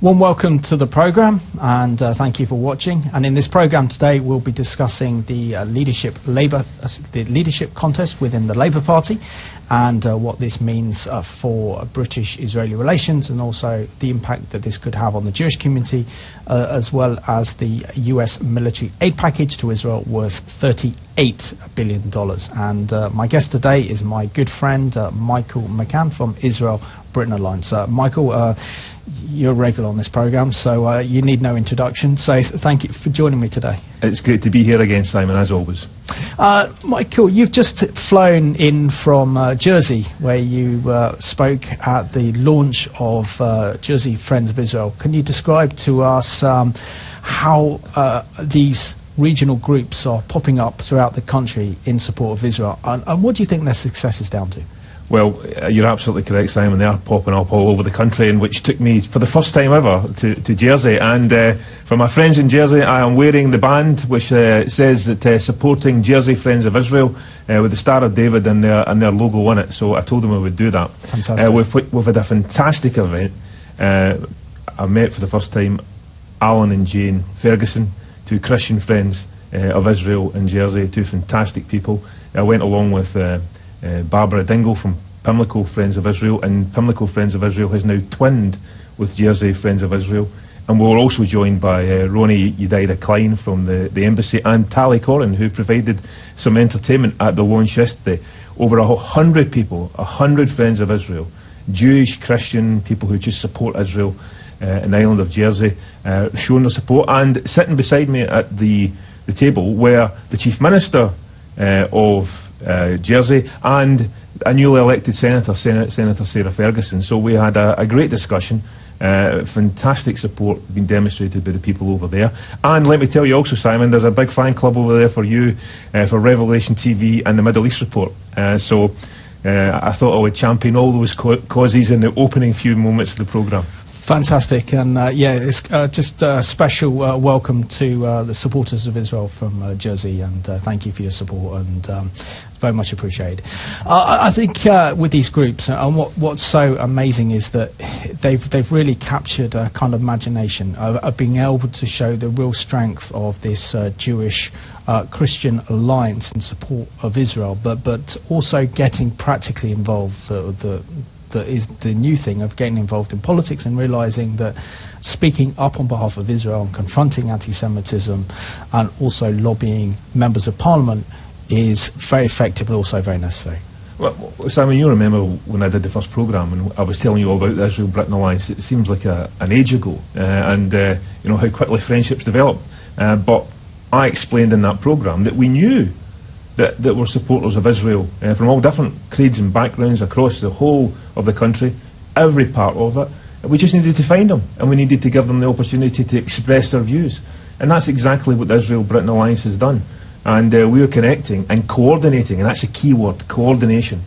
Warm welcome to the programme, and thank you for watching. And in this programme today, we'll be discussing the leadership contest within the Labour Party, and what this means for British-Israeli relations, and also the impact that this could have on the Jewish community, as well as the US military aid package to Israel worth $38 billion. And my guest today is my good friend Michael McCann from Israel Britain Alliance. Michael, you're a regular on this programme, so you need no introduction. So thank you for joining me today. It's great to be here again, Simon, as always. Michael, you've just flown in from Jersey, where you spoke at the launch of Jersey Friends of Israel. Can you describe to us how these regional groups are popping up throughout the country in support of Israel, and what do you think their success is down to? Well, you're absolutely correct, Simon. They are popping up all over the country, and which took me for the first time ever to Jersey. And for my friends in Jersey, I am wearing the band which says that supporting Jersey Friends of Israel with the Star of David and their logo on it. So I told them I would do that. Fantastic. We've had a fantastic event. I met for the first time Alan and Jane Ferguson, two Christian friends of Israel in Jersey, two fantastic people. I went along with Barbara Dingle from Pimlico Friends of Israel, and Pimlico Friends of Israel has now twinned with Jersey Friends of Israel. And we were also joined by Ronnie Yedida Klein from the embassy, and Tally Corrin, who provided some entertainment at the launch yesterday. Over 100 people, 100 Friends of Israel, Jewish, Christian, people who just support Israel in the island of Jersey, showing their support. And sitting beside me at the table were the Chief Minister of Jersey and a newly elected Senator Sarah Ferguson. So we had a great discussion, fantastic support being demonstrated by the people over there. And let me tell you also, Simon, there's a big fan club over there for you, for Revelation TV and the Middle East Report. So I thought I would champion all those causes in the opening few moments of the programme. Fantastic, and yeah, it's just a special welcome to the supporters of Israel from Jersey, and thank you for your support, and very much appreciated. I think with these groups, and what's so amazing is that they've really captured a kind of imagination of being able to show the real strength of this Jewish Christian alliance in support of Israel, but also getting practically involved. That is the new thing of getting involved in politics and realising that speaking up on behalf of Israel and confronting anti-Semitism and also lobbying members of parliament is very effective but also very necessary. Well, Simon, you remember when I did the first programme and I was telling you all about the Israel-Britain alliance. It seems like an age ago, and you know how quickly friendships develop. But I explained in that programme that we knew that were supporters of Israel from all different creeds and backgrounds across the whole of the country, every part of it. We just needed to find them, and we needed to give them the opportunity to express their views. And that's exactly what the Israel-Britain Alliance has done. And we are connecting and coordinating, and that's a key word, coordination,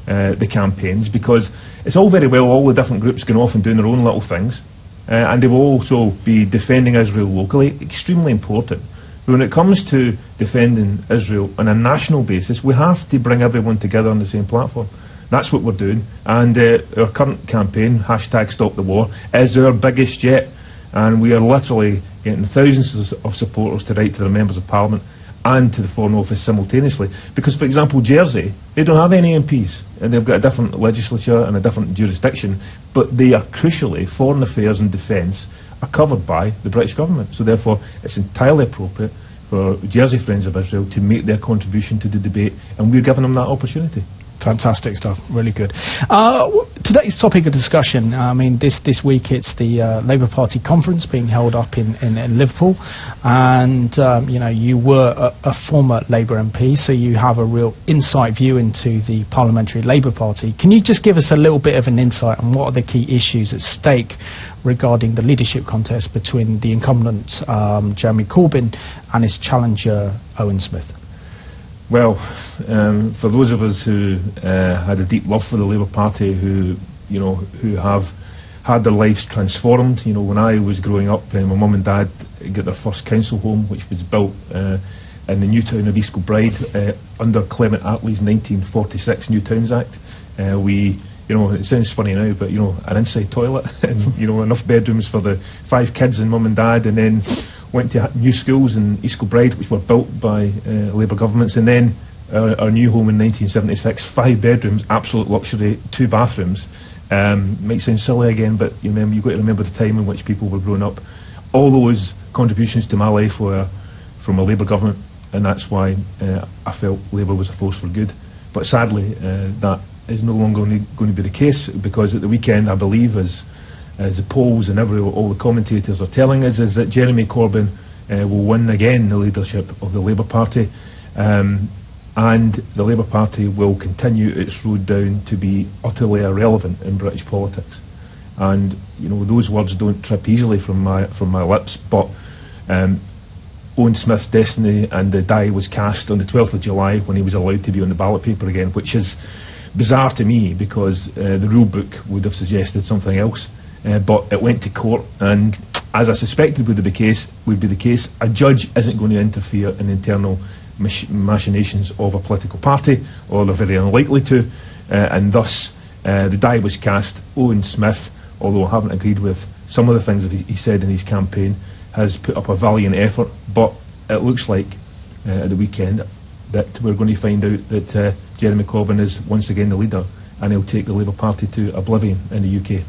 the campaigns, because it's all very well all the different groups going off and doing their own little things, and they will also be defending Israel locally, extremely important. But when it comes to defending Israel on a national basis, we have to bring everyone together on the same platform. That's what we're doing. And our current campaign, #StopTheWar, is our biggest yet. And we are literally getting thousands of supporters to write to their members of parliament and to the Foreign Office simultaneously. Because, for example, Jersey, they don't have any MPs. And they've got a different legislature and a different jurisdiction. But they are crucially, foreign affairs and defence are covered by the British government. So therefore, it's entirely appropriate for Jersey Friends of Israel to make their contribution to the debate, and we're giving them that opportunity. Fantastic stuff, really good. Today's topic of discussion, I mean, this week it's the Labour Party conference being held up in Liverpool, and you know, you were a former Labour MP, so you have a real insight view into the Parliamentary Labour Party. Can you just give us a little bit of an insight on what are the key issues at stake regarding the leadership contest between the incumbent Jeremy Corbyn and his challenger Owen Smith? Well, for those of us who had a deep love for the Labour Party, who have had their lives transformed, you know, when I was growing up, my mum and dad got their first council home, which was built in the new town of East Kilbride under Clement Attlee's 1946 New Towns Act. We it sounds funny now, but an inside toilet and enough bedrooms for the 5 kids and mum and dad, and then went to new schools in East Kilbride, which were built by Labour governments, and then our new home in 1976, 5 bedrooms, absolute luxury, 2 bathrooms. Might sound silly again, but you've got to remember the time in which people were growing up. All those contributions to my life were from a Labour government, and that's why I felt Labour was a force for good. But sadly, that is no longer going to be the case, because at the weekend, I believe, as the polls and all the commentators are telling us, is that Jeremy Corbyn will win again the leadership of the Labour Party, and the Labour Party will continue its road down to be utterly irrelevant in British politics. And those words don't trip easily from my lips, but Owen Smith's destiny and the die was cast on the 12th of July when he was allowed to be on the ballot paper again, which is bizarre to me, because the rule book would have suggested something else. But it went to court, and as I suspected would be the case, a judge isn't going to interfere in internal machinations of a political party, or they're very unlikely to, and thus the die was cast. Owen Smith, although I haven't agreed with some of the things that he said in his campaign, has put up a valiant effort, but it looks like at the weekend that we're going to find out that Jeremy Corbyn is once again the leader, and he'll take the Labour Party to oblivion in the UK.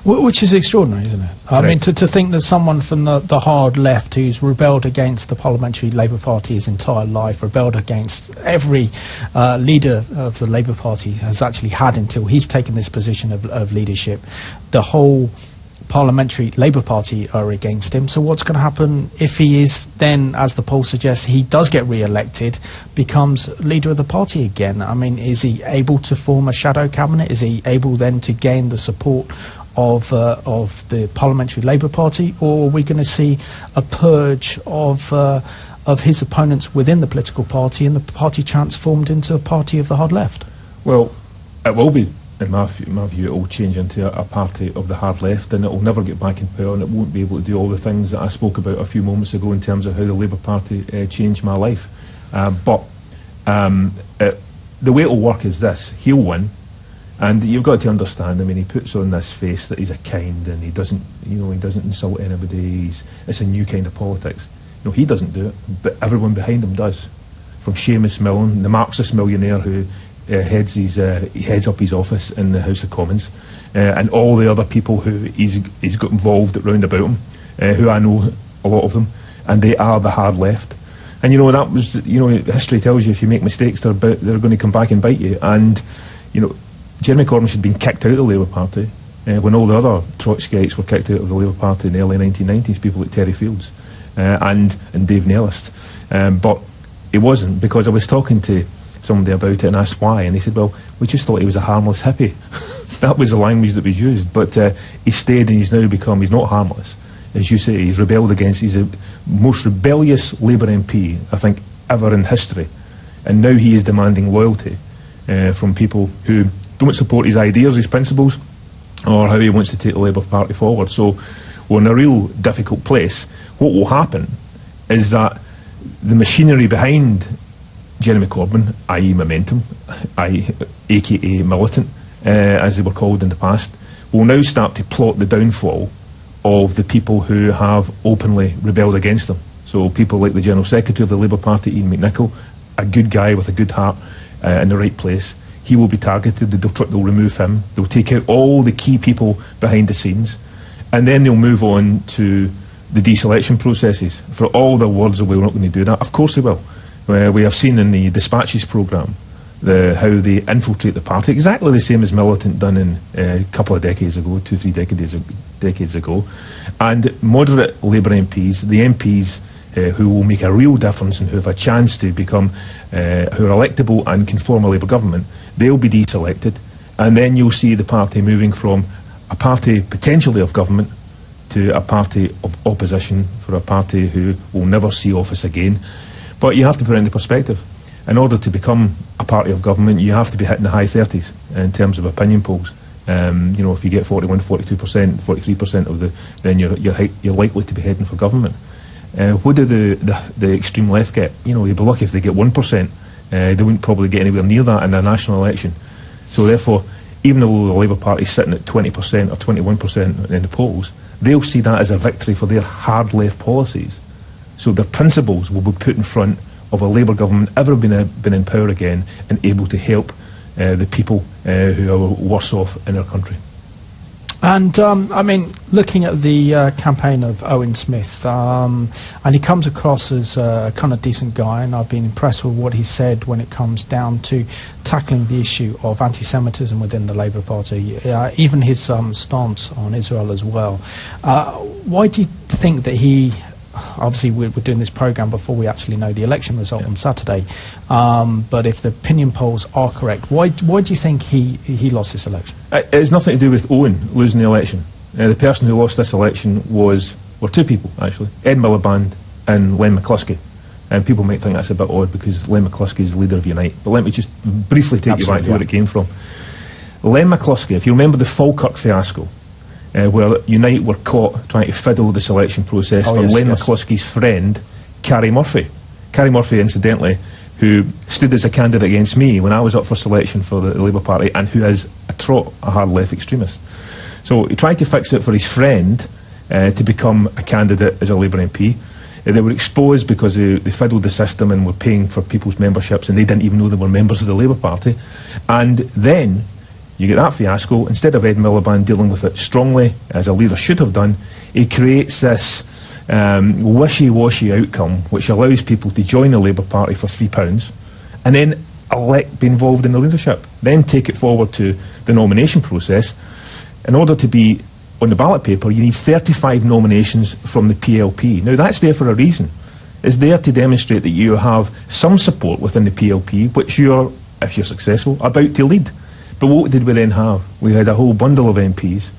Which is extraordinary, isn't it? I mean, to think that someone from the hard left, who's rebelled against the Parliamentary Labour Party his entire life, rebelled against every leader of the Labour Party has actually had until he's taken this position of leadership, the whole Parliamentary Labour Party are against him. So what's going to happen if he is then, as the poll suggests, he does get re-elected, becomes leader of the party again? I mean, is he able to form a shadow cabinet? Is he able then to gain the support of the Parliamentary Labour Party, or are we going to see a purge of his opponents within the political party, and the party transformed into a party of the hard left? Well, it will be. In my view, it will change into a party of the hard left, and it will never get back in power, and it won't be able to do all the things that I spoke about a few moments ago in terms of how the Labour Party changed my life. But the way it will work is this: he'll win, and you've got to understand. I mean, he puts on this face that he's a kind, and he doesn't insult anybody. It's a new kind of politics. He doesn't do it, but everyone behind him does. From Seamus Milne, the Marxist millionaire who heads up his office in the House of Commons, and all the other people who he's got involved round about him, who I know a lot of them, and they are the hard left. And that was history tells you if you make mistakes, they're going to come back and bite you. And Jeremy Corbyn should have been kicked out of the Labour Party when all the other Trotskyites were kicked out of the Labour Party in the early 1990s, people like Terry Fields and Dave Nellist. But he wasn't, because I was talking to somebody about it and asked why, and they said, well, we just thought he was a harmless hippie. That was the language that was used, but he stayed, and he's not harmless. As you say, he's rebelled against, he's the most rebellious Labour MP, I think, ever in history, and now he is demanding loyalty from people who don't support his ideas, his principles, or how he wants to take the Labour Party forward. So we're in a real difficult place. What will happen is that the machinery behind Jeremy Corbyn, i.e. Momentum, aka Militant, as they were called in the past, will now start to plot the downfall of the people who have openly rebelled against them. So people like the General Secretary of the Labour Party, Ian McNicol, a good guy with a good heart in the right place. He will be targeted. They'll remove him. They'll take out all the key people behind the scenes, and then they'll move on to the deselection processes. For all their words of we're not going to do that, of course they will. We have seen in the Dispatches programme how they infiltrate the party, exactly the same as Militant done in a couple of decades ago, 2-3 decades ago. And moderate Labour MPs, the MPs who will make a real difference and who have a chance to become, who are electable and can form a Labour government, they'll be deselected. And then you'll see the party moving from a party potentially of government to a party of opposition, for a party who will never see office again. But you have to put it into perspective. In order to become a party of government, you have to be hitting the high 30s in terms of opinion polls. If you get 41, 42%, 43% of then you're likely to be heading for government. What do the extreme left get? They'd be lucky if they get 1%. They wouldn't probably get anywhere near that in a national election. So therefore, even though the Labour Party is sitting at 20% or 21% in the polls, they'll see that as a victory for their hard left policies. So their principles will be put in front of a Labour government ever been in power again and able to help the people who are worse off in our country. And, I mean, looking at the campaign of Owen Smith, and he comes across as a kind of decent guy, and I've been impressed with what he said when it comes down to tackling the issue of anti-Semitism within the Labour Party, even his stance on Israel as well. Why do you think that he... Obviously, we're doing this programme before we actually know the election result on Saturday, but if the opinion polls are correct, why do you think he lost this election? It has nothing to do with Owen losing the election. The person who lost this election were two people, actually, Ed Miliband and Len McCluskey. And people might think that's a bit odd because Len McCluskey is the leader of Unite. But let me just briefly take you back to where it came from. Len McCluskey, if you remember the Falkirk fiasco, where Unite were caught trying to fiddle the selection process for Len McCluskey's friend, Carrie Murphy. Carrie Murphy, incidentally, who stood as a candidate against me when I was up for selection for the Labour Party, and who is a hard left extremist. So he tried to fix it for his friend to become a candidate as a Labour MP. They were exposed because they fiddled the system and were paying for people's memberships, and they didn't even know they were members of the Labour Party. And then you get that fiasco. Instead of Ed Miliband dealing with it strongly, as a leader should have done, he creates this wishy-washy outcome which allows people to join the Labour Party for £3 and then be involved in the leadership. Then take it forward to the nomination process. In order to be on the ballot paper, you need 35 nominations from the PLP. Now, that's there for a reason. It's there to demonstrate that you have some support within the PLP, which you're, if you're successful, about to lead. But what did we then have? We had a whole bundle of MPs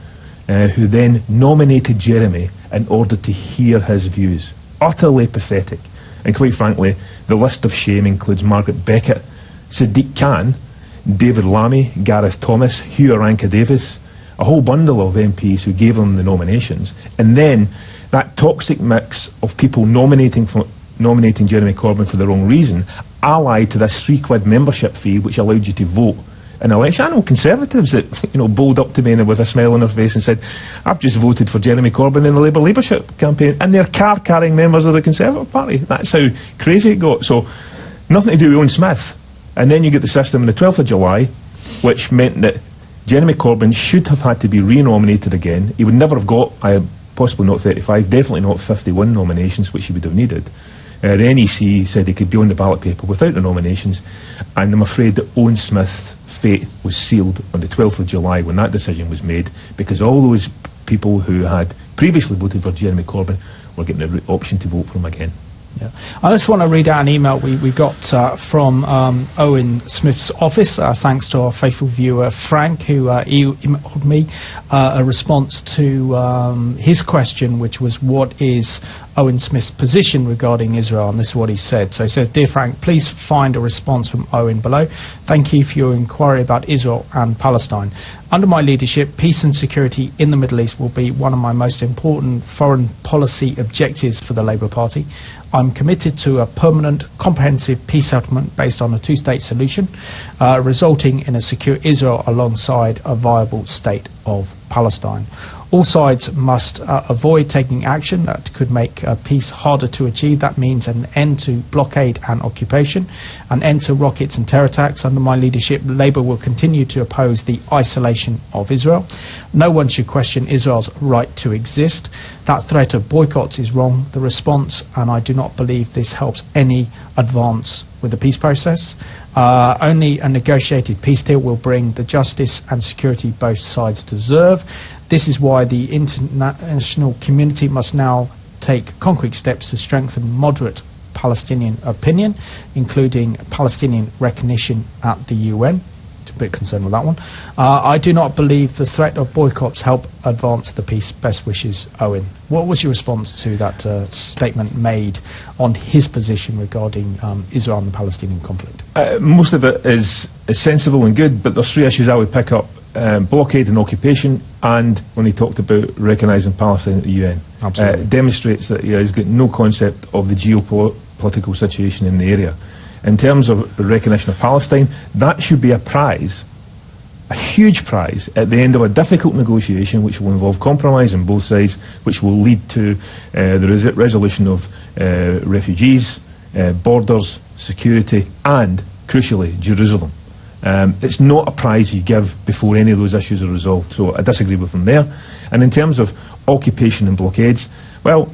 who then nominated Jeremy in order to hear his views. Utterly pathetic. And quite frankly, the list of shame includes Margaret Beckett, Sadiq Khan, David Lammy, Gareth Thomas, Hugh Aranka-Davis, a whole bundle of MPs who gave them the nominations. And then that toxic mix of people nominating Jeremy Corbyn for the wrong reason, allied to this £3 membership fee which allowed you to vote in election. I know Conservatives that bowled up to me with a smile on their face and said, I've just voted for Jeremy Corbyn in the Labour leadership campaign, and they're car-carrying members of the Conservative Party. That's how crazy it got. So nothing to do with Owen Smith. And then you get the system on the 12th of July, which meant that Jeremy Corbyn should have had to be re-nominated again. He would never have got, possibly not 35, definitely not 51 nominations, which he would have needed. The NEC said he could be on the ballot paper without the nominations, and I'm afraid that Owen Smith's fate was sealed on the 12th of July when that decision was made, because all those people who had previously voted for Jeremy Corbyn were getting the option to vote for him again. Yeah. I just want to read out an email we got from Owen Smith's office, thanks to our faithful viewer Frank, who emailed me a response to his question, which was, what is Owen Smith's position regarding Israel? And this is what he said. So he says, Dear Frank, please find a response from Owen below. Thank you for your inquiry about Israel and Palestine. Under my leadership, peace and security in the Middle East will be one of my most important foreign policy objectives for the Labour Party. I'm committed to a permanent, comprehensive peace settlement based on a two-state solution, resulting in a secure Israel alongside a viable state of Palestine. All sides must avoid taking action that could make peace harder to achieve. That means an end to blockade and occupation, an end to rockets and terror attacks. Under my leadership, Labour will continue to oppose the isolation of Israel. No one should question Israel's right to exist. That threat of boycotts is wrong. The response, and I do not believe this helps any advance with the peace process. Only a negotiated peace deal will bring the justice and security both sides deserve. This is why the international community must now take concrete steps to strengthen moderate Palestinian opinion, including Palestinian recognition at the UN. A bit concerned with that one. I do not believe the threat of boycotts help advance the peace. Best wishes, Owen. What was your response to that statement made on his position regarding Israel and the Palestinian conflict? Most of it is sensible and good, but there's three issues I would pick up. Blockade and occupation, and when he talked about recognising Palestine at the UN. Absolutely. Demonstrates that he's got no concept of the geopolitical situation in the area. In terms of recognition of Palestine, that should be a prize a huge prize at the end of a difficult negotiation which will involve compromise on both sides, which will lead to the resolution of refugees, borders, security and, crucially, Jerusalem. It's not a prize you give before any of those issues are resolved, so I disagree with them there. And in terms of occupation and blockades, well,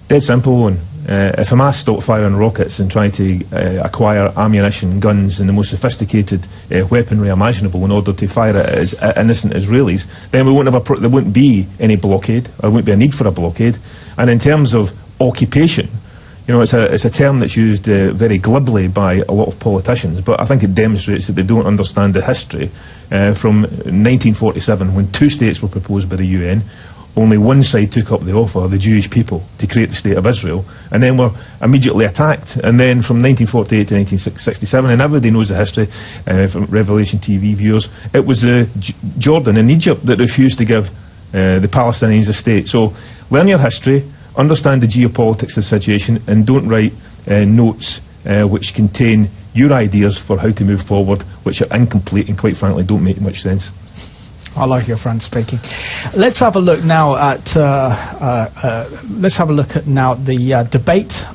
dead simple. And if Hamas stop firing rockets and try to acquire ammunition, guns and the most sophisticated weaponry imaginable in order to fire it at innocent Israelis, then we won't have there won't be any blockade, or there won't be a need for a blockade. And in terms of occupation, you know, it's a term that's used very glibly by a lot of politicians, but I think it demonstrates that they don't understand the history. From 1947, when 2 states were proposed by the UN, only one side took up the offer, the Jewish people, to create the State of Israel, and then were immediately attacked. And then from 1948 to 1967, and everybody knows the history from Revelation TV viewers, it was Jordan and Egypt that refused to give the Palestinians a state. So learn your history, understand the geopolitics of the situation, and don't write notes which contain your ideas for how to move forward, which are incomplete and quite frankly don't make much sense. I like your friend speaking. Let's have a look now at the debate,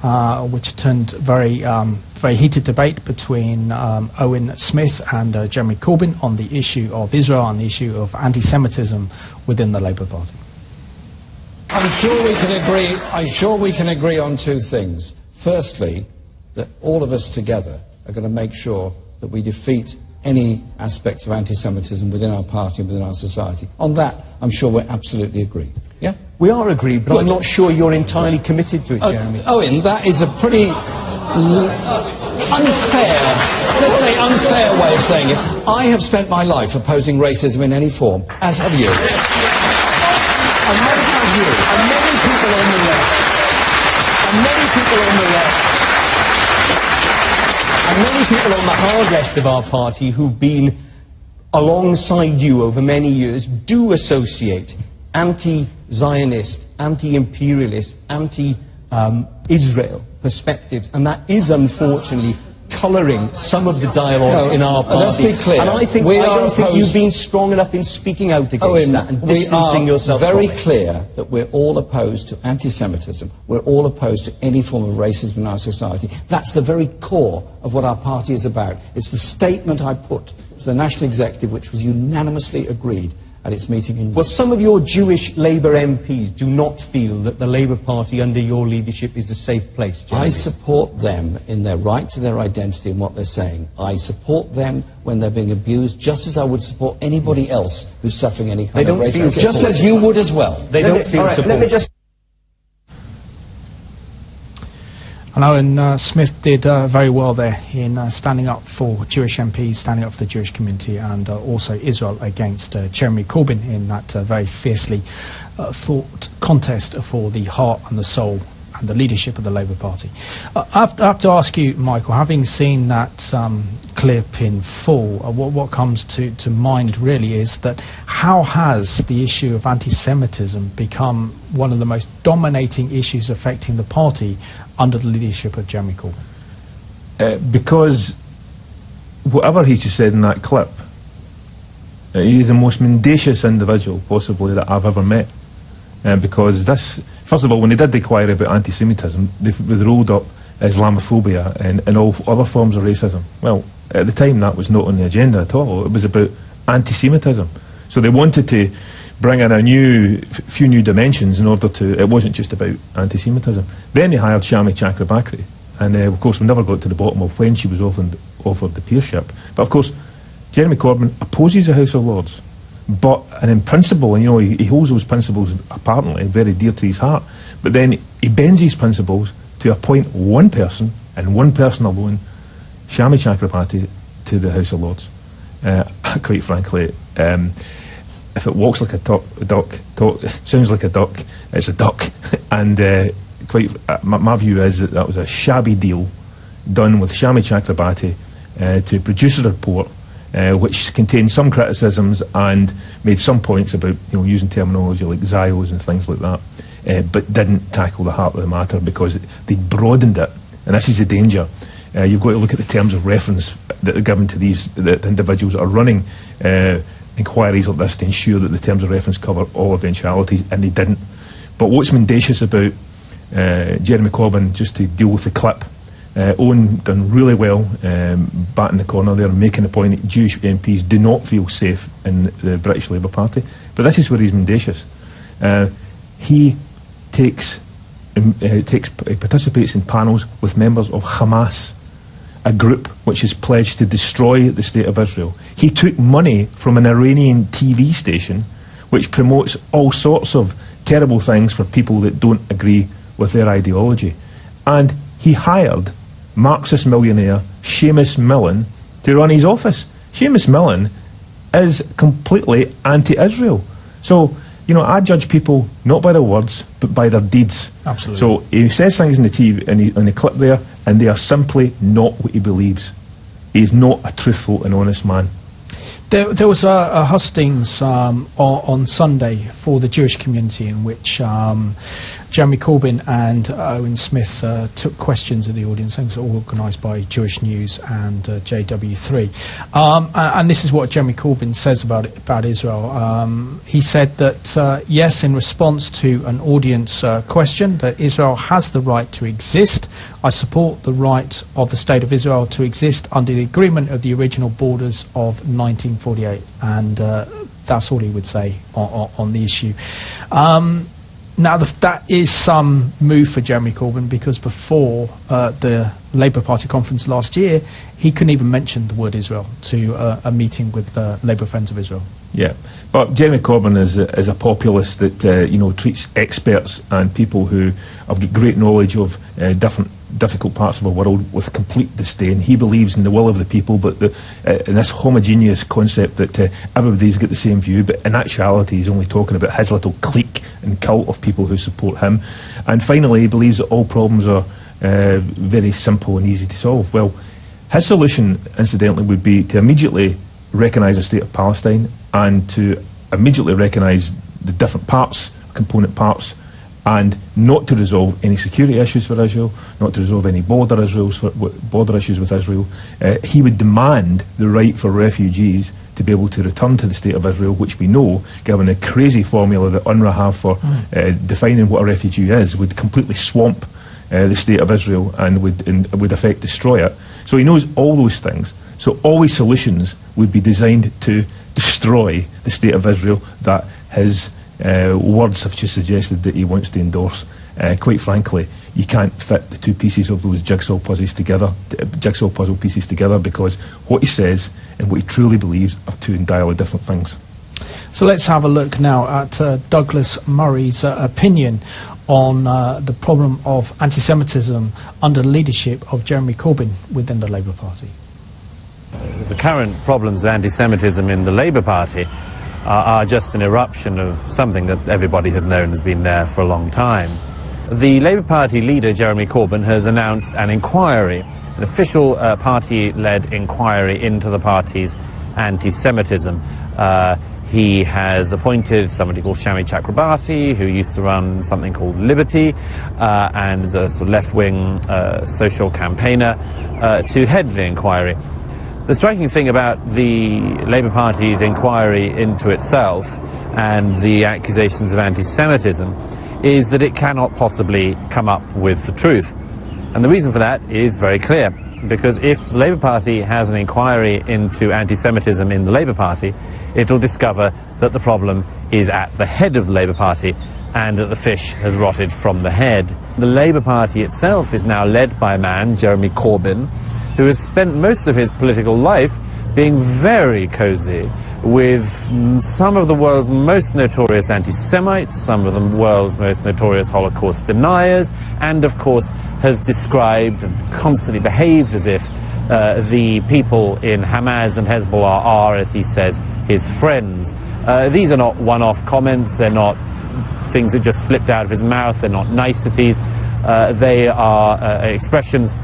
which turned very heated debate between Owen Smith and Jeremy Corbyn on the issue of Israel and the issue of anti-Semitism within the Labour Party. I'm sure we can agree on 2 things. Firstly, that all of us together are going to make sure that we defeat any aspects of anti-Semitism within our party and within our society. On that, I'm sure we're absolutely agreed. Yeah? We are agreed, but I'm not sure you're entirely committed to it, Jeremy. Owen, that is a pretty unfair, let's say unfair way of saying it. I have spent my life opposing racism in any form, as have you. And as have you, and many people on the left. And many people on the left. And many people on the hard left of our party who've been alongside you over many years do associate anti-Zionist, anti-imperialist, anti-Israel perspectives, and that is unfortunately colouring some of the dialogue in our party. Let's be clear. And I don't think you've been strong enough in speaking out against that and distancing yourself from it. We are very clear that we're all opposed to anti-Semitism. We're all opposed to any form of racism in our society. That's the very core of what our party is about. It's the statement I put to the National Executive, which was unanimously agreed at its meeting in New York. Well, some of your Jewish Labour MPs do not feel that the Labour Party under your leadership is a safe place, Jeremy. I support them in their right to their identity and what they're saying. I support them when they're being abused, just as I would support anybody else who's suffering any kind of racism. Just as you would as well. They don't feel support. And Owen Smith did very well there in standing up for Jewish MPs, standing up for the Jewish community, and also Israel against Jeremy Corbyn in that very fiercely fought contest for the heart and the soul and the leadership of the Labour Party. I have to ask you, Michael, having seen that clip in full, what comes to mind really is that how has the issue of anti-Semitism become one of the most dominating issues affecting the party under the leadership of Jeremy Corbyn? Because whatever he just said in that clip, he is the most mendacious individual possibly that I've ever met. Because this, first of all, when they did the inquiry about anti-Semitism, they rolled up Islamophobia and all other forms of racism. Well, at the time that was not on the agenda at all. It was about anti-Semitism. So they wanted to bring in a few new dimensions in order to, it wasn't just about anti-Semitism. Then they hired Shami Chakrabarti, and of course we never got to the bottom of when she was offered the peership. But of course, Jeremy Corbyn opposes the House of Lords. And in principle, and you know, he holds those principles apparently very dear to his heart, but then he bends his principles to appoint one person, and one person alone, Shami Chakrabarti, to the House of Lords. Quite frankly, if it walks like a duck, sounds like a duck, it's a duck. And my view is that was a shabby deal done with Shami Chakrabarti to produce a report which contained some criticisms and made some points about using terminology like Zios and things like that, but didn't tackle the heart of the matter because they'd broadened it. And this is the danger. You've got to look at the terms of reference that are given to these individuals that are running inquiries like this to ensure that the terms of reference cover all eventualities, and they didn't. But what's mendacious about Jeremy Corbyn, just to deal with the clip, Owen done really well, bat in the corner there, making the point that Jewish MPs do not feel safe in the British Labour Party. But this is where he's mendacious. He participates in panels with members of Hamas, a group which is pledged to destroy the State of Israel. He took money from an Iranian TV station which promotes all sorts of terrible things for people that don't agree with their ideology. And he hired Marxist millionaire Seamus Millen to run his office. Seamus Millen is completely anti-Israel. So, you know, I judge people not by their words, but by their deeds. Absolutely. So he says things in the TV, in the clip there, and they are simply not what he believes. He is not a truthful and honest man. There was a hustings on Sunday for the Jewish community in which Jeremy Corbyn and Owen Smith took questions of the audience. Things were organised by Jewish News and JW3. And this is what Jeremy Corbyn says about Israel. He said that, yes, in response to an audience question, that Israel has the right to exist. I support the right of the State of Israel to exist under the agreement of the original borders of 1948. And that's all he would say on the issue. Now, that is some move for Jeremy Corbyn, because before the Labour Party conference last year, he couldn't even mention the word Israel to a meeting with Labour Friends of Israel. Yeah, but Jeremy Corbyn is a populist that you know, treats experts and people who have got great knowledge of difficult parts of the world with complete disdain. He believes in the will of the people, but in this homogeneous concept that everybody's got the same view, but in actuality he's only talking about his little clique and cult of people who support him. And finally, he believes that all problems are very simple and easy to solve. Well, his solution, incidentally, would be to immediately recognise the state of Palestine and to immediately recognise the different parts, component parts, and not to resolve any security issues for Israel, not to resolve any border issues with Israel. He would demand the right for refugees to be able to return to the State of Israel, which we know, given the crazy formula that UNRWA have for defining what a refugee is, would completely swamp the State of Israel and would in effect destroy it. So he knows all those things. So all his solutions would be designed to destroy the State of Israel that his words have just suggested that he wants to endorse. Quite frankly, you can't fit the two pieces of those jigsaw puzzle pieces together, because what he says and what he truly believes are two entirely different things. So let's have a look now at Douglas Murray's opinion on the problem of anti-Semitism under the leadership of Jeremy Corbyn within the Labour Party. The current problems of anti-Semitism in the Labour Party are just an eruption of something that everybody has known has been there for a long time. The Labour Party leader, Jeremy Corbyn, has announced an inquiry, an official party-led inquiry into the party's anti-Semitism. He has appointed somebody called Shami Chakrabarti, who used to run something called Liberty, and is a sort of left-wing social campaigner, to head the inquiry. The striking thing about the Labour Party's inquiry into itself and the accusations of anti-Semitism is that it cannot possibly come up with the truth. And the reason for that is very clear, because if the Labour Party has an inquiry into anti-Semitism in the Labour Party, it'll discover that the problem is at the head of the Labour Party and that the fish has rotted from the head. The Labour Party itself is now led by a man, Jeremy Corbyn, who has spent most of his political life being very cosy with some of the world's most notorious anti-Semites, some of the world's most notorious Holocaust deniers, and of course has described and constantly behaved as if the people in Hamas and Hezbollah are, as he says, his friends. These are not one-off comments, they're not things that just slipped out of his mouth, they're not niceties, they are expressions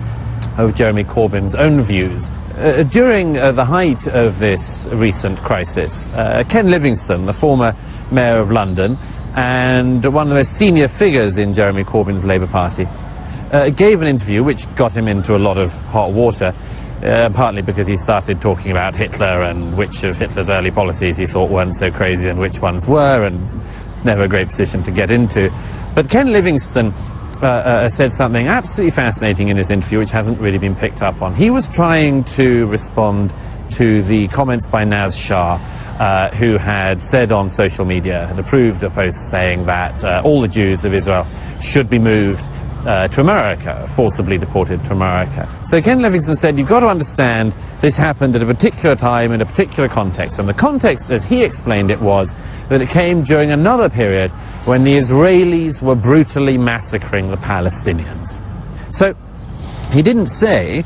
of Jeremy Corbyn's own views. During the height of this recent crisis, Ken Livingstone, the former mayor of London and one of the most senior figures in Jeremy Corbyn's Labour Party, gave an interview which got him into a lot of hot water, partly because he started talking about Hitler and which of Hitler's early policies he thought weren't so crazy and which ones were, and it's never a great position to get into. But Ken Livingstone said something absolutely fascinating in this interview which hasn't really been picked up on. He was trying to respond to the comments by Naz Shah, who had said on social media, had approved a post saying that all the Jews of Israel should be moved to America, forcibly deported to America. So Ken Livingstone said, you've got to understand this happened at a particular time in a particular context. And the context, as he explained it, was that it came during another period when the Israelis were brutally massacring the Palestinians. So he didn't say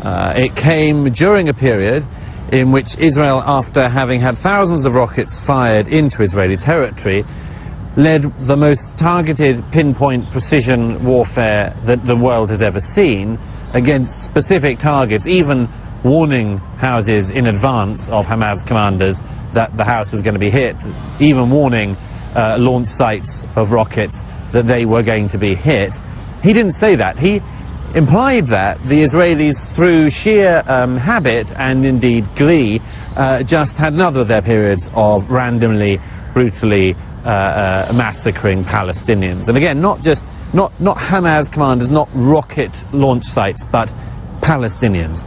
it came during a period in which Israel, after having had thousands of rockets fired into Israeli territory, led the most targeted, pinpoint, precision warfare that the world has ever seen against specific targets, even warning houses in advance of Hamas commanders that the house was going to be hit, even warning launch sites of rockets that they were going to be hit. He didn't say that. He implied that the Israelis, through sheer habit and indeed glee, just had another of their periods of randomly, brutally massacring Palestinians. And again, not Hamas commanders, not rocket launch sites, but Palestinians.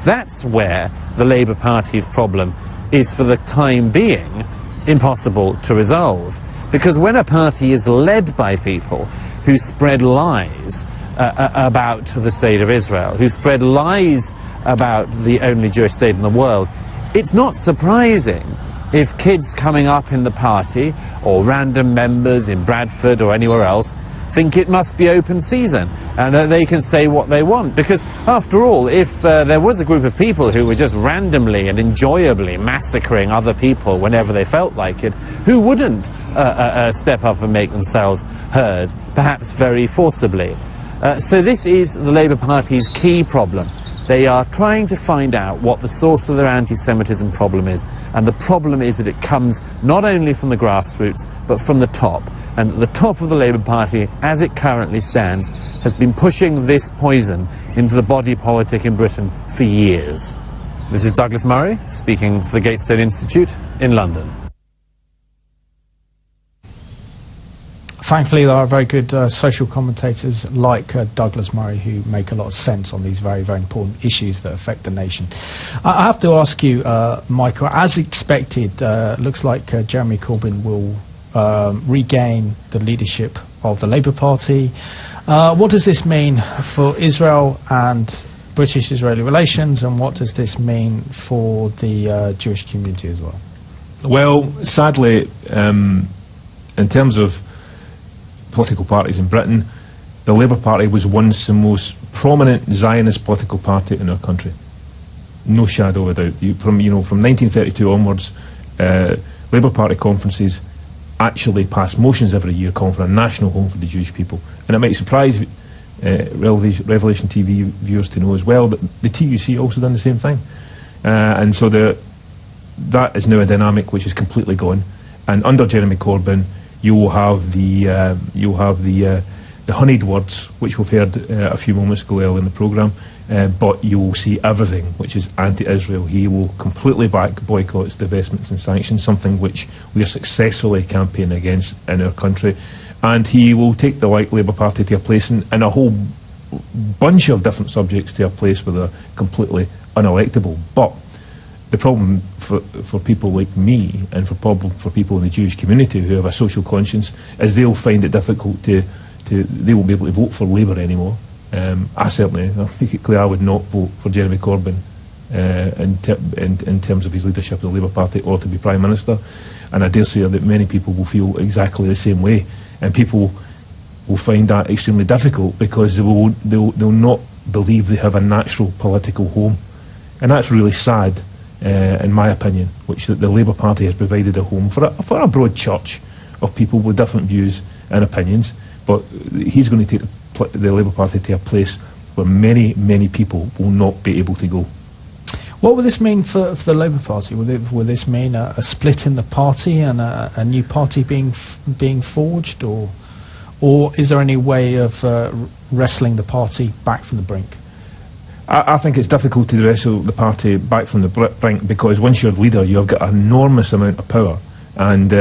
That's where the Labour Party's problem is, for the time being, impossible to resolve. Because when a party is led by people who spread lies about the state of Israel, who spread lies about the only Jewish state in the world, it's not surprising if kids coming up in the party, or random members in Bradford or anywhere else, think it must be open season and that they can say what they want. Because after all, if there was a group of people who were just randomly and enjoyably massacring other people whenever they felt like it, who wouldn't step up and make themselves heard, perhaps very forcibly? So this is the Labour Party's key problem. They are trying to find out what the source of their anti-Semitism problem is, and the problem is that it comes not only from the grassroots, but from the top. And the top of the Labour Party, as it currently stands, has been pushing this poison into the body politic in Britain for years. This is Douglas Murray, speaking for the Gatestone Institute in London. Thankfully, there are very good social commentators like Douglas Murray who make a lot of sense on these very, very important issues that affect the nation. I have to ask you, Michael, as expected, looks like Jeremy Corbyn will regain the leadership of the Labour Party. What does this mean for Israel and British-Israeli relations, and what does this mean for the Jewish community as well? Well, sadly, in terms of political parties in Britain, the Labour Party was once the most prominent Zionist political party in our country. No shadow of a doubt. From 1932 onwards, Labour Party conferences actually passed motions every year calling for a national home for the Jewish people. And it might surprise Revelation TV viewers to know as well that the TUC also done the same thing. And so that is now a dynamic which is completely gone. And under Jeremy Corbyn, you will have the honeyed words, which we've heard a few moments ago earlier in the programme, but you will see everything which is anti-Israel. He will completely back boycotts, divestments and sanctions, something which we are successfully campaigning against in our country. And he will take the white Labour Party to a place in a whole bunch of different subjects to a place where they're completely unelectable. But the problem for people like me, and for people in the Jewish community who have a social conscience, is they'll find it difficult they won't be able to vote for Labour anymore. I certainly, I'll make it clear, I would not vote for Jeremy Corbyn in terms of his leadership of the Labour Party or to be Prime Minister. And I dare say that many people will feel exactly the same way. And people will find that extremely difficult because they'll not believe they have a natural political home. And that's really sad. In my opinion, which the Labour Party has provided a home for a broad church of people with different views and opinions, but he's going to take the Labour Party to a place where many, many people will not be able to go. What will this mean for the Labour Party? Will this mean a split in the party and a new party being forged, or is there any way of wrestling the party back from the brink? I think it's difficult to wrestle the party back from the brink, because once you're leader, you've got an enormous amount of power. And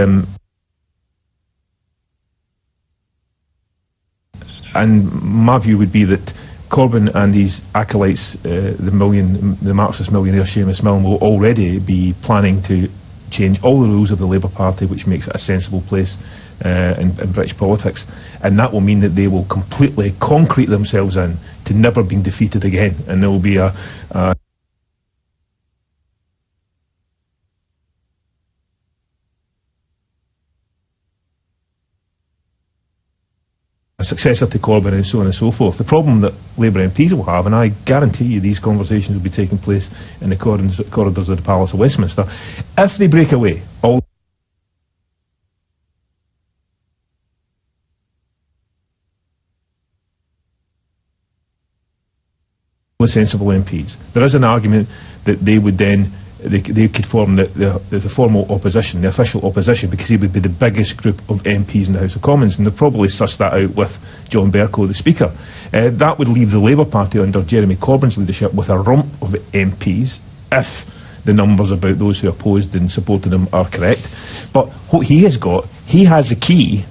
my view would be that Corbyn and his acolytes, the Marxist millionaire Seamus Milne, will already be planning to change all the rules of the Labour Party, which makes it a sensible place in British politics. And that will mean that they will completely concrete themselves in to never being defeated again. And there will be a successor to Corbyn, and so on and so forth. The problem that Labour MPs will have, and I guarantee you these conversations will be taking place in the corridors of the Palace of Westminster, if they break away all the sensible MPs, there is an argument that they would then they could form the formal opposition, the official opposition, because he would be the biggest group of MPs in the House of Commons, and they'll probably suss that out with John Bercow, the Speaker. That would leave the Labour Party under Jeremy Corbyn's leadership with a rump of MPs, if the numbers about those who opposed and supported him are correct. But what he has got, he has the key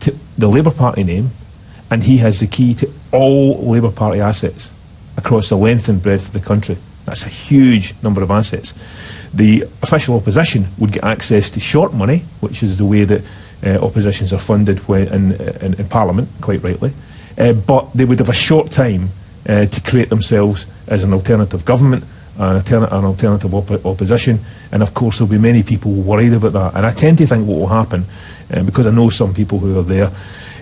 to the Labour Party name, and he has the key to all Labour Party assets across the length and breadth of the country. That's a huge number of assets. The official opposition would get access to short money, which is the way that oppositions are funded in Parliament, quite rightly. But they would have a short time to create themselves as an alternative government, an alternative opposition, and of course there'll be many people worried about that. And I tend to think what will happen, because I know some people who are there,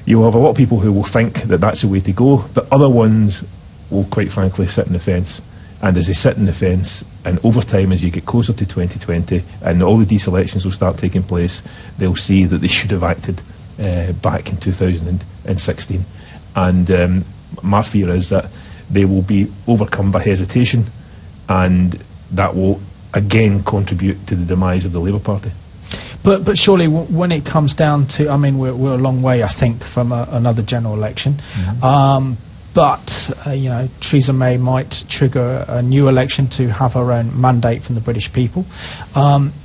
you'll have a lot of people who will think that that's the way to go, but other ones will quite frankly sit on the fence. And as they sit on the fence, and over time as you get closer to 2020 and all the deselections will start taking place, they'll see that they should have acted back in 2016. And my fear is that they will be overcome by hesitation, and that will again contribute to the demise of the Labour Party. But surely when it comes down to, I mean, we're a long way, I think, from another general election. Mm-hmm. But, you know, Theresa May might trigger a new election to have her own mandate from the British people.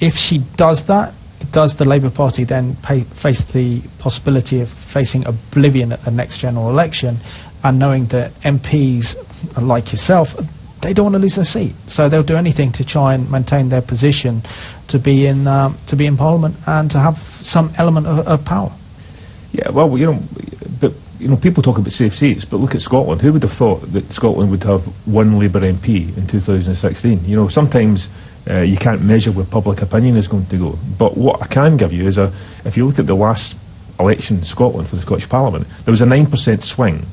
If she does that, does the Labour Party then face the possibility of facing oblivion at the next general election, and knowing that MPs, like yourself, they don't want to lose their seat, so they'll do anything to try and maintain their position, to be in Parliament and to have some element of power? Yeah, well, you know, but you know, people talk about safe seats, but look at Scotland. Who would have thought that Scotland would have one Labour MP in 2016? You know, sometimes you can't measure where public opinion is going to go. But what I can give you is if you look at the last election in Scotland for the Scottish Parliament, there was a 9% swing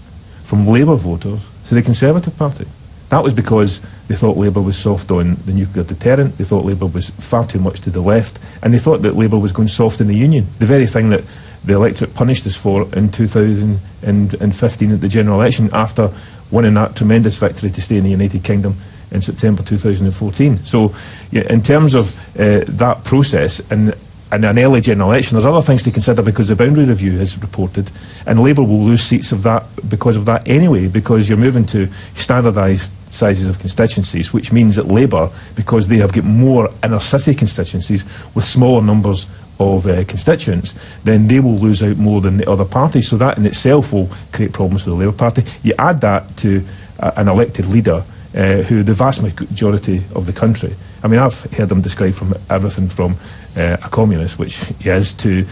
from Labour voters to the Conservative Party. That was because they thought Labour was soft on the nuclear deterrent, they thought Labour was far too much to the left, and they thought that Labour was going soft in the Union. The very thing that the electorate punished us for in 2015 at the general election, after winning that tremendous victory to stay in the United Kingdom in September 2014. So, yeah, in terms of that process and an early general election, there's other things to consider, because the Boundary Review has reported, and Labour will lose seats of that because of that anyway, because you're moving to standardised sizes of constituencies, which means that Labour, because they have got more inner city constituencies with smaller numbers of constituents, then they will lose out more than the other parties. So that in itself will create problems for the Labour Party. You add that to an elected leader who the vast majority of the country, I mean, I've heard them described from everything from a communist, which he is, to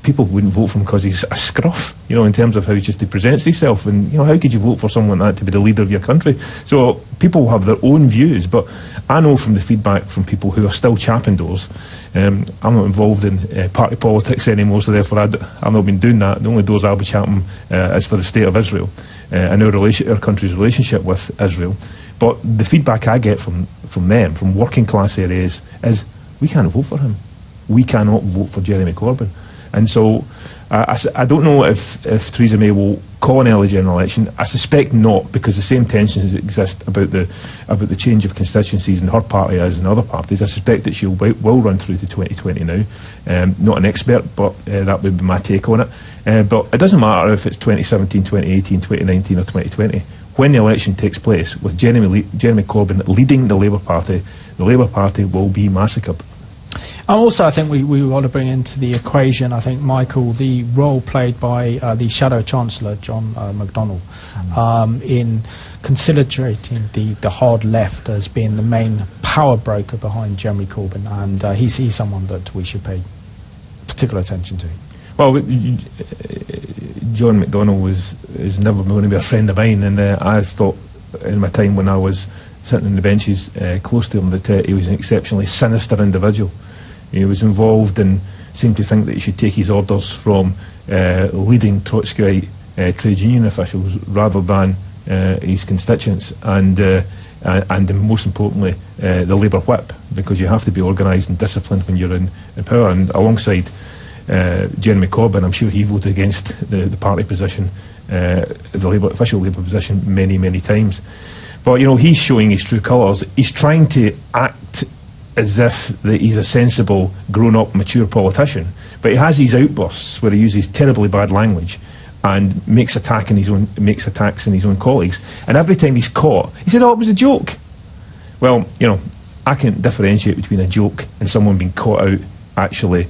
people wouldn't vote for him because he's a scruff, you know, in terms of how just he presents himself. And, you know, how could you vote for someone like that to be the leader of your country? So people have their own views, but I know from the feedback from people who are still chapping doors, I'm not involved in party politics anymore, so therefore I've not been doing that. The only doors I'll be chapping is for the state of Israel and our country's relationship with Israel. But the feedback I get from them, from working class areas, is we can't vote for him. We cannot vote for Jeremy Corbyn. And so I don't know if Theresa May will call an early general election. I suspect not, because the same tensions exist about the change of constituencies in her party as in other parties. I suspect that she will run through to 2020 now. Not an expert, but that would be my take on it. But it doesn't matter if it's 2017, 2018, 2019 or 2020. when the election takes place, with Jeremy Corbyn leading the Labour Party will be massacred. Also, I think we want to bring into the equation, I think, Michael, the role played by the Shadow Chancellor, John McDonnell, in conciliating the hard left as being the main power broker behind Jeremy Corbyn, and he's someone that we should pay particular attention to. Well, John McDonnell is never going to be a friend of mine, and I thought in my time when I was sitting on the benches close to him that he was an exceptionally sinister individual. He was involved and seemed to think that he should take his orders from leading Trotskyite trade union officials rather than his constituents, and most importantly the Labour whip, because you have to be organised and disciplined when you're in power. And alongside Jeremy Corbyn, I'm sure he voted against the party position, the official Labour position, many times. But he's showing his true colours. He's trying to act as if that he's a sensible, grown-up, mature politician, but he has these outbursts where he uses terribly bad language and makes attacks in his own colleagues. And every time he's caught, he said, "Oh, it was a joke." Well, I can differentiate between a joke and someone being caught out actually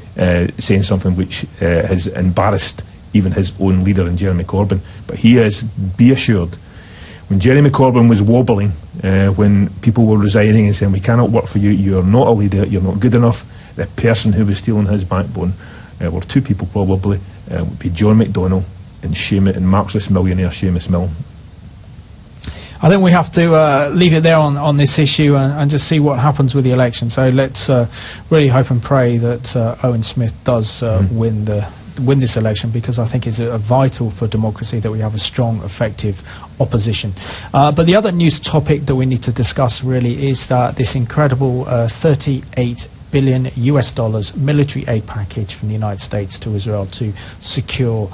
saying something which has embarrassed even his own leader in Jeremy Corbyn. But he is, be assured, when Jeremy Corbyn was wobbling, when people were resigning and saying, "We cannot work for you, you are not a leader, you're not good enough," the person who was stealing his backbone were two people probably, would be John McDonnell and Marxist millionaire Seamus Milne. I think we have to leave it there on this issue and just see what happens with the election. So let's really hope and pray that Owen Smith does win this election, because I think it's vital for democracy that we have a strong, effective opposition. But the other news topic that we need to discuss really is that this incredible $38 billion military aid package from the United States to Israel to secure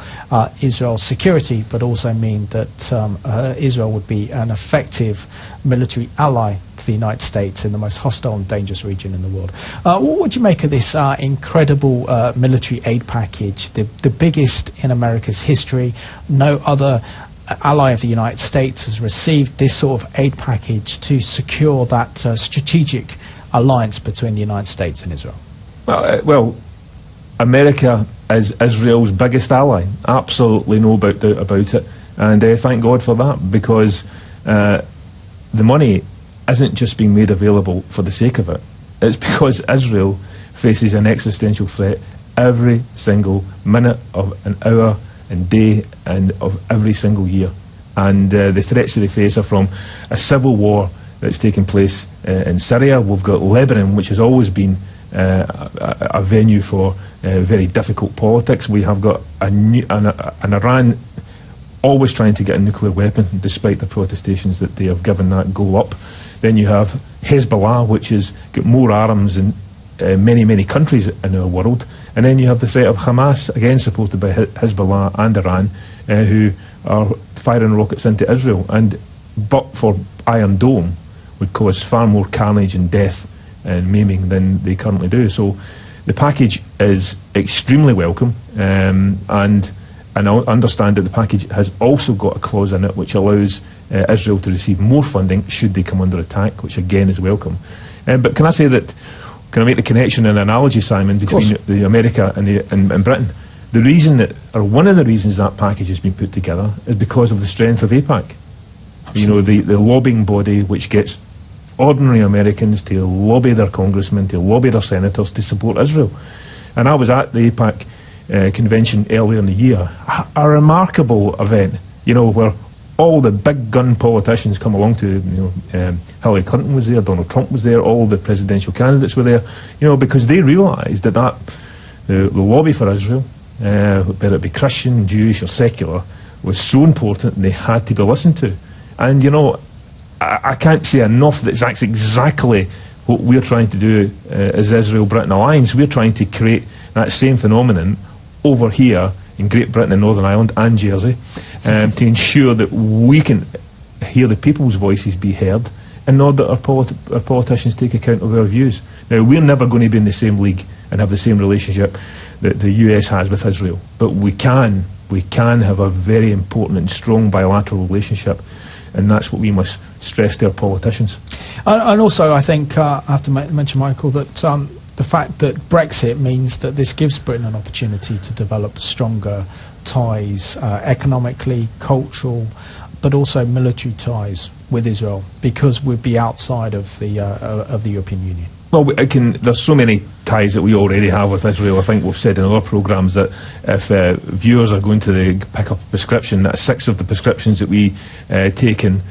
Israel's security, but also mean that Israel would be an effective military ally to the United States in the most hostile and dangerous region in the world. What would you make of this incredible military aid package, the biggest in America's history? No other ally of the United States has received this sort of aid package to secure that strategic alliance between the United States and Israel. Well, America is Israel's biggest ally. Absolutely no doubt about it. And thank God for that, because the money isn't just being made available for the sake of it. It's because Israel faces an existential threat every single minute of an hour and day and of every single year. And the threats that they face are from a civil war that's taking place in Syria. We've got Lebanon, which has always been a venue for very difficult politics. We have got an Iran always trying to get a nuclear weapon, despite the protestations that they have given that goal up. Then you have Hezbollah, which has got more arms than many countries in our world. And then you have the threat of Hamas, again supported by Hezbollah and Iran, who are firing rockets into Israel. But for Iron Dome, would cause far more carnage and death and maiming than they currently do. So the package is extremely welcome, and I understand that the package has also got a clause in it which allows Israel to receive more funding should they come under attack, which again is welcome. But can I make the connection and analogy, Simon, between the America and Britain? The reason one of the reasons that package has been put together is because of the strength of AIPAC. Absolutely. The lobbying body which gets ordinary Americans to lobby their congressmen, to lobby their senators to support Israel. And I was at the AIPAC convention earlier in the year, a remarkable event, where all the big gun politicians come along to, Hillary Clinton was there, Donald Trump was there, all the presidential candidates were there, because they realised that the lobby for Israel, whether it be Christian, Jewish or secular, was so important and they had to be listened to. And I can't say enough that that's exactly what we're trying to do as Israel-Britain Alliance. We're trying to create that same phenomenon over here in Great Britain and Northern Ireland and Jersey, to ensure that we can hear the people's voices be heard, and not that our politicians take account of our views. Now, we're never going to be in the same league and have the same relationship that the US has with Israel, but we can have a very important and strong bilateral relationship and that's what we must stress to our politicians. And also, I think I have to mention, Michael, that the fact that Brexit means that this gives Britain an opportunity to develop stronger ties, economically, cultural, but also military ties with Israel, because we'd be outside of the European Union. Well, there's so many ties that we already have with Israel. I think we've said in other programmes that if viewers are going to pick up a prescription, that 6 of the prescriptions that we take in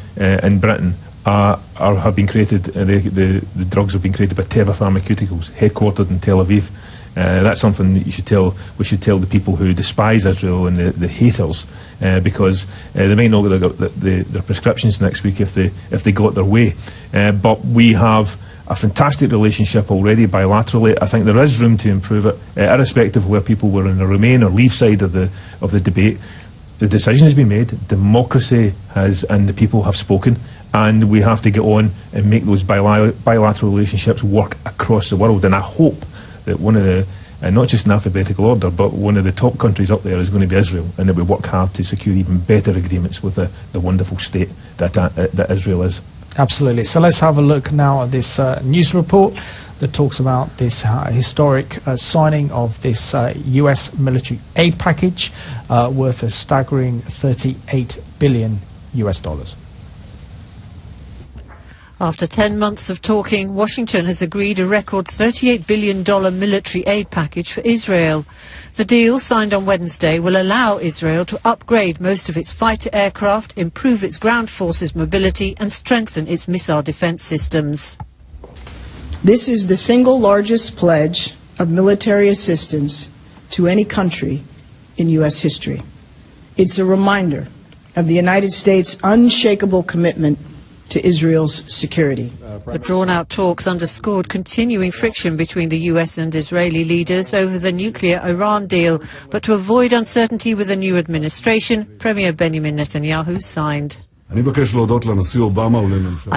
Britain have been created, the drugs have been created by Teva Pharmaceuticals, headquartered in Tel Aviv. That's something that we should tell the people who despise Israel and the haters, because they may not get their prescriptions next week if they got their way. But we have a fantastic relationship already bilaterally. I think there is room to improve it, irrespective of where people were in the Remain or Leave side of the debate. The decision has been made, democracy has, and the people have spoken, and we have to get on and make those bilateral relationships work across the world. And I hope that one of the, not just in alphabetical order, but one of the top countries up there is going to be Israel, and that we work hard to secure even better agreements with the wonderful state that Israel is. Absolutely. So let's have a look now at this news report that talks about this historic signing of this US military aid package worth a staggering $38 billion. After 10 months of talking, Washington has agreed a record $38 billion military aid package for Israel. The deal, signed on Wednesday, will allow Israel to upgrade most of its fighter aircraft, improve its ground forces mobility and strengthen its missile defense systems. This is the single largest pledge of military assistance to any country in U.S. history. It's a reminder of the United States' unshakable commitment to Israel's security. The drawn-out talks underscored continuing friction between the US and Israeli leaders over the nuclear Iran deal, but to avoid uncertainty with the new administration, Premier Benjamin Netanyahu signed. I'd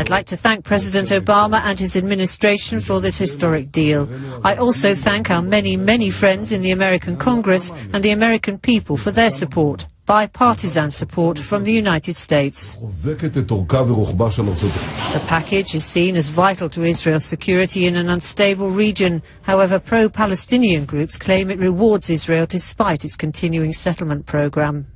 like to thank President Obama and his administration for this historic deal. I also thank our many, many friends in the American Congress and the American people for their support. Bipartisan support from the United States. The package is seen as vital to Israel's security in an unstable region. However, pro-Palestinian groups claim it rewards Israel despite its continuing settlement program.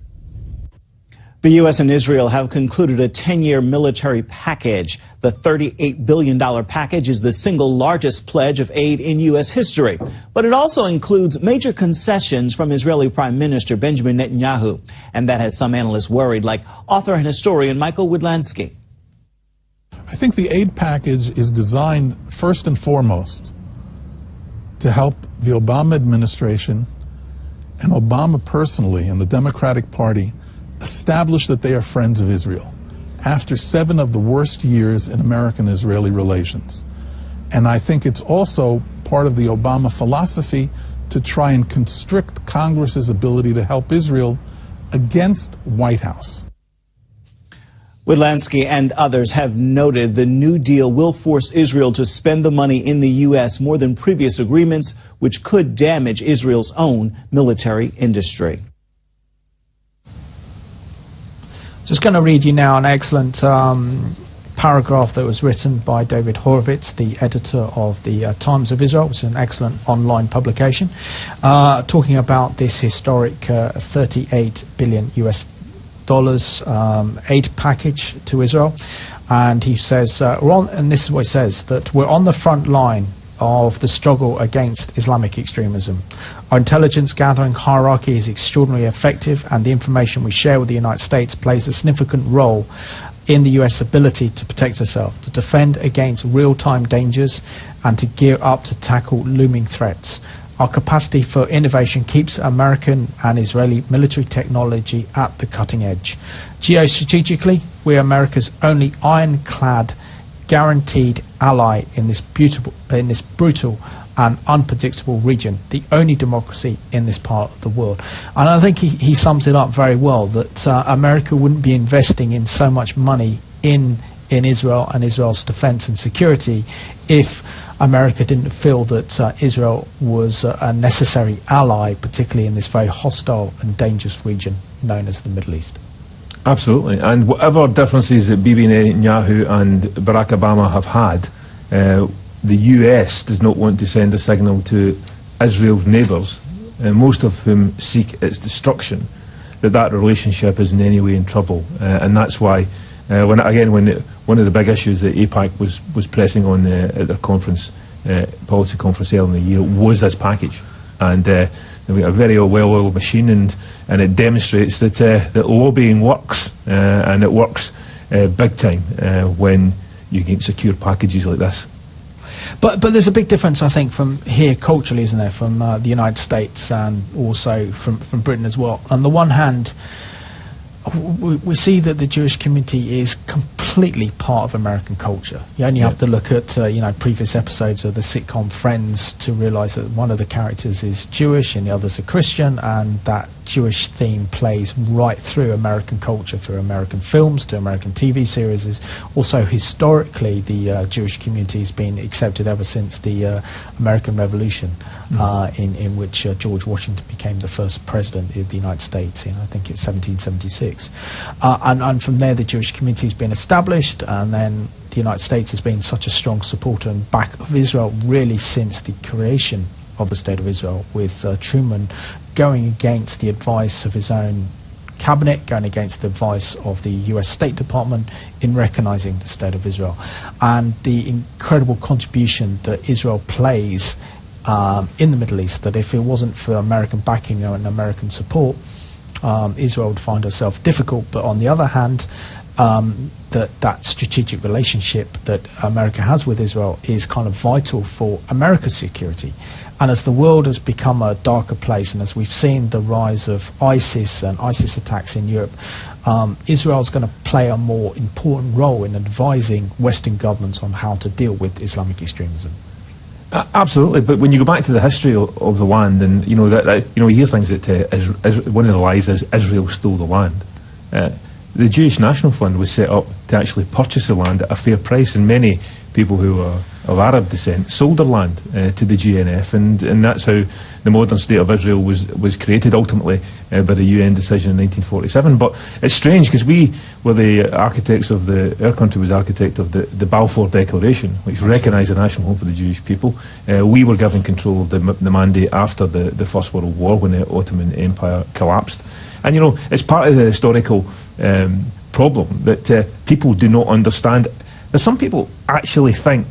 The U.S. and Israel have concluded a 10-year military package. The $38 billion package is the single largest pledge of aid in U.S. history. But it also includes major concessions from Israeli Prime Minister Benjamin Netanyahu. And that has some analysts worried, like author and historian Michael Widlansky. I think the aid package is designed first and foremost to help the Obama administration and Obama personally and the Democratic Party establish that they are friends of Israel after 7 of the worst years in American-Israeli relations. And I think it's also part of the Obama philosophy to try and constrict Congress's ability to help Israel against White House. Widlansky and others have noted the New Deal will force Israel to spend the money in the U.S. more than previous agreements, which could damage Israel's own military industry. Just going to read you now an excellent paragraph that was written by David Horowitz, the editor of the Times of Israel, which is an excellent online publication, talking about this historic $38 billion aid package to Israel. And he says, and this is what he says, that we're on the front line of the struggle against Islamic extremism. Our intelligence gathering hierarchy is extraordinarily effective, and the information we share with the United States plays a significant role in the US ability to protect itself, to defend against real-time dangers, and to gear up to tackle looming threats. Our capacity for innovation keeps American and Israeli military technology at the cutting edge. Geostrategically, we're America's only ironclad guaranteed ally in this brutal and unpredictable region, the only democracy in this part of the world. And I think he sums it up very well, that America wouldn't be investing in so much money in Israel and Israel's defense and security if America didn't feel that Israel was a necessary ally, particularly in this very hostile and dangerous region known as the Middle East. Absolutely, and whatever differences that Bibi Netanyahu and Barack Obama have had, the US does not want to send a signal to Israel's neighbours, most of whom seek its destruction, that relationship is in any way in trouble. And that's why, when one of the big issues that AIPAC was pressing on at their conference, policy conference earlier in the year, was this package. And we have a very well-oiled machine, and it demonstrates that lobbying works, and it works big time when you get secure packages like this. But there's a big difference, I think, from here culturally, isn't there, from the United States and also from Britain as well. On the one hand, we see that the Jewish community is completely part of American culture. You only have to look at previous episodes of the sitcom Friends to realise that one of the characters is Jewish and the others are Christian, and that Jewish theme plays right through American culture, through American films, to American TV series. Also, historically, the Jewish community has been accepted ever since the American Revolution, in which George Washington became the first president of the United States in, I think it's 1776. And from there, the Jewish community has been established, and then the United States has been such a strong supporter and back of Israel really since the creation of the State of Israel, with Truman going against the advice of his own cabinet, going against the advice of the US State Department in recognizing the State of Israel. And the incredible contribution that Israel plays in the Middle East, that if it wasn't for American backing and American support, Israel would find herself difficult. But on the other hand, that strategic relationship that America has with Israel is kind of vital for America's security. And as the world has become a darker place, and as we've seen the rise of ISIS and ISIS attacks in Europe, Israel's going to play a more important role in advising Western governments on how to deal with Islamic extremism. Absolutely, but when you go back to the history of the land, and you hear things that one of the lies is Israel stole the land. The Jewish National Fund was set up to actually purchase the land at a fair price, and many people who are of Arab descent sold their land to the GNF, and that's how the modern state of Israel was created ultimately by the UN decision in 1947. But it's strange because we were the architects of our country was architect of the Balfour Declaration, which recognised a national home for the Jewish people. We were given control of the mandate after the First World War, when the Ottoman Empire collapsed. And it's part of the historical problem that people do not understand. That some people actually think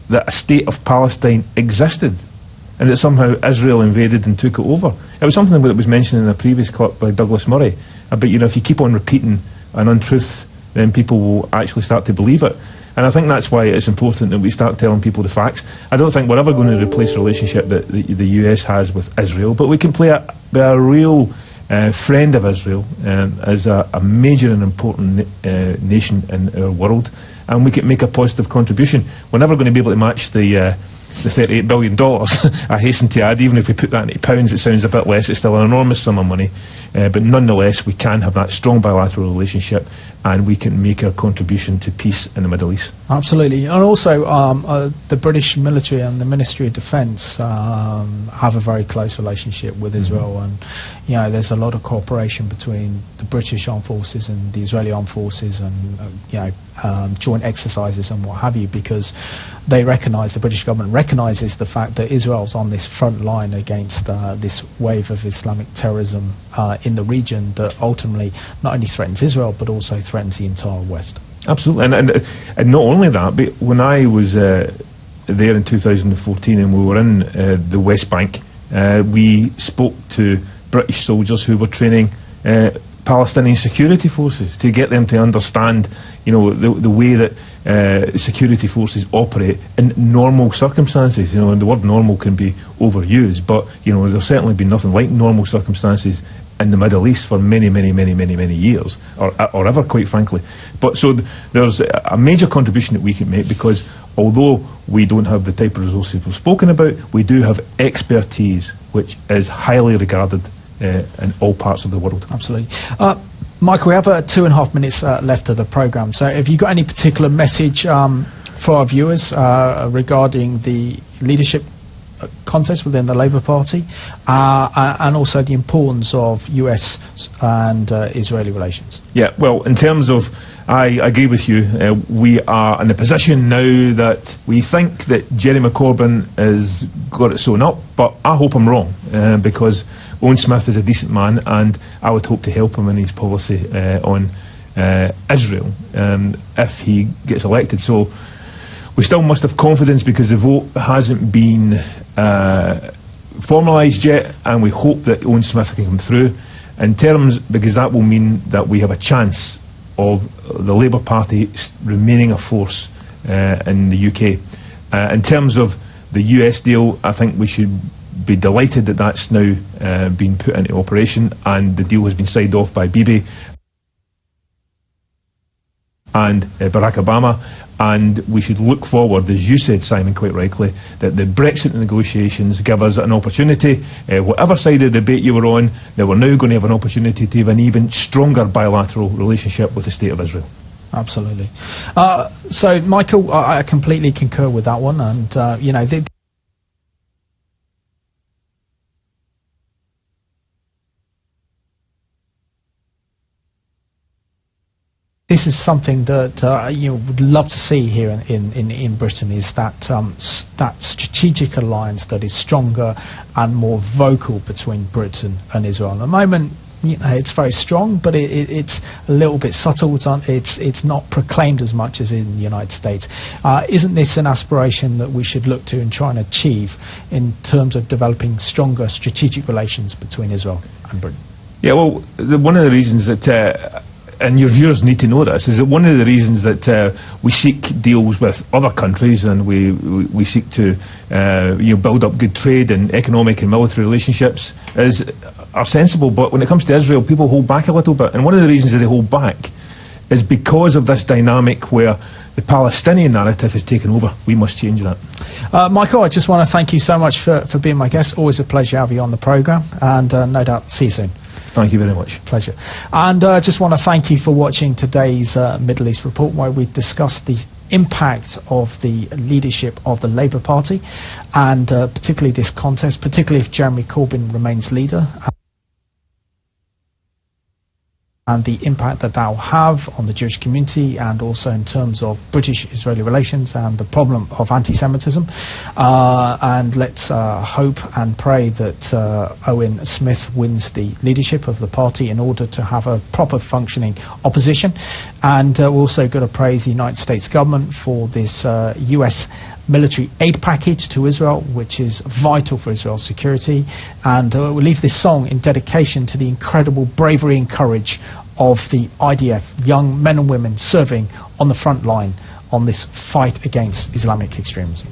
that a state of Palestine existed, and that somehow Israel invaded and took it over. It was something that was mentioned in a previous clip by Douglas Murray about, if you keep on repeating an untruth, then people will actually start to believe it. And I think that's why it's important that we start telling people the facts. I don't think we're ever going to replace the relationship that the US has with Israel, but we can be a real friend of Israel as a major and important nation in our world, and we can make a positive contribution. We're never going to be able to match the $38 billion, I hasten to add. Even if we put that into pounds, it sounds a bit less. It's still an enormous sum of money. But nonetheless, we can have that strong bilateral relationship, and we can make our contribution to peace in the Middle East. Absolutely. And also, the British military and the Ministry of Defence have a very close relationship with Israel. And, there's a lot of cooperation between the British Armed Forces and the Israeli Armed Forces, and, joint exercises and what have you, because they recognise, the British government recognises the fact that Israel's on this front line against this wave of Islamic terrorism in the region that ultimately not only threatens Israel but also threatens the entire West. Absolutely, and not only that, but when I was there in 2014 and we were in the West Bank, we spoke to British soldiers who were training Palestinian security forces to get them to understand, the way that security forces operate in normal circumstances. And the word normal can be overused, but there's certainly been nothing like normal circumstances in the Middle East for many, many, many, many, many years, or ever, quite frankly. But so there's a major contribution that we can make, because although we don't have the type of resources we've spoken about, we do have expertise which is highly regarded in all parts of the world. Absolutely. Michael, we have 2.5 minutes left of the programme, so have you got any particular message for our viewers regarding the leadership contest within the Labour Party, and also the importance of US and Israeli relations. Yeah, well, in terms of, I agree with you. We are in a position now that we think that Jeremy Corbyn has got it sewn up, but I hope I'm wrong, because Owen Smith is a decent man, and I would hope to help him in his policy on Israel if he gets elected. So we still must have confidence, because the vote hasn't been formalised yet, and we hope that Owen Smith can come through in terms, because that will mean that we have a chance of the Labour Party remaining a force in the UK. In terms of the US deal, I think we should be delighted that that's now been put into operation, and the deal has been signed off by Bibi and Barack Obama, and we should look forward, as you said, Simon, quite rightly, that the Brexit negotiations give us an opportunity, whatever side of the debate you were on, that we're now going to have an opportunity to have an even stronger bilateral relationship with the State of Israel. Absolutely. So, Michael, I completely concur with that one, and, you know, this is something that you would love to see here in Britain, is that that strategic alliance that is stronger and more vocal between Britain and Israel. At the moment, you know, it's very strong, but it's a little bit subtle. It's not proclaimed as much as in the United States. Isn't this an aspiration that we should look to and try and achieve in terms of developing stronger strategic relations between Israel and Britain? Yeah, well, one of the reasons that and your viewers need to know this, is that one of the reasons that we seek deals with other countries, and we seek to build up good trade and economic and military relationships are sensible, but when it comes to Israel, people hold back a little bit, and one of the reasons that they hold back is because of this dynamic where the Palestinian narrative has taken over. We must change that. Michael, I just want to thank you so much for being my guest. Always a pleasure to have you on the programme, and no doubt see you soon. Thank you very much. Pleasure. And I just want to thank you for watching today's Middle East Report, where we discussed the impact of the leadership of the Labour Party, and particularly this contest, particularly if Jeremy Corbyn remains leader, and the impact that will have on the Jewish community, and also in terms of British-Israeli relations and the problem of anti-Semitism. And let's hope and pray that Owen Smith wins the leadership of the party in order to have a proper functioning opposition. And we're also going to praise the United States government for this US military aid package to Israel, which is vital for Israel's security. And we'll leave this song in dedication to the incredible bravery and courage of the IDF, young men and women serving on the front line on this fight against Islamic extremism.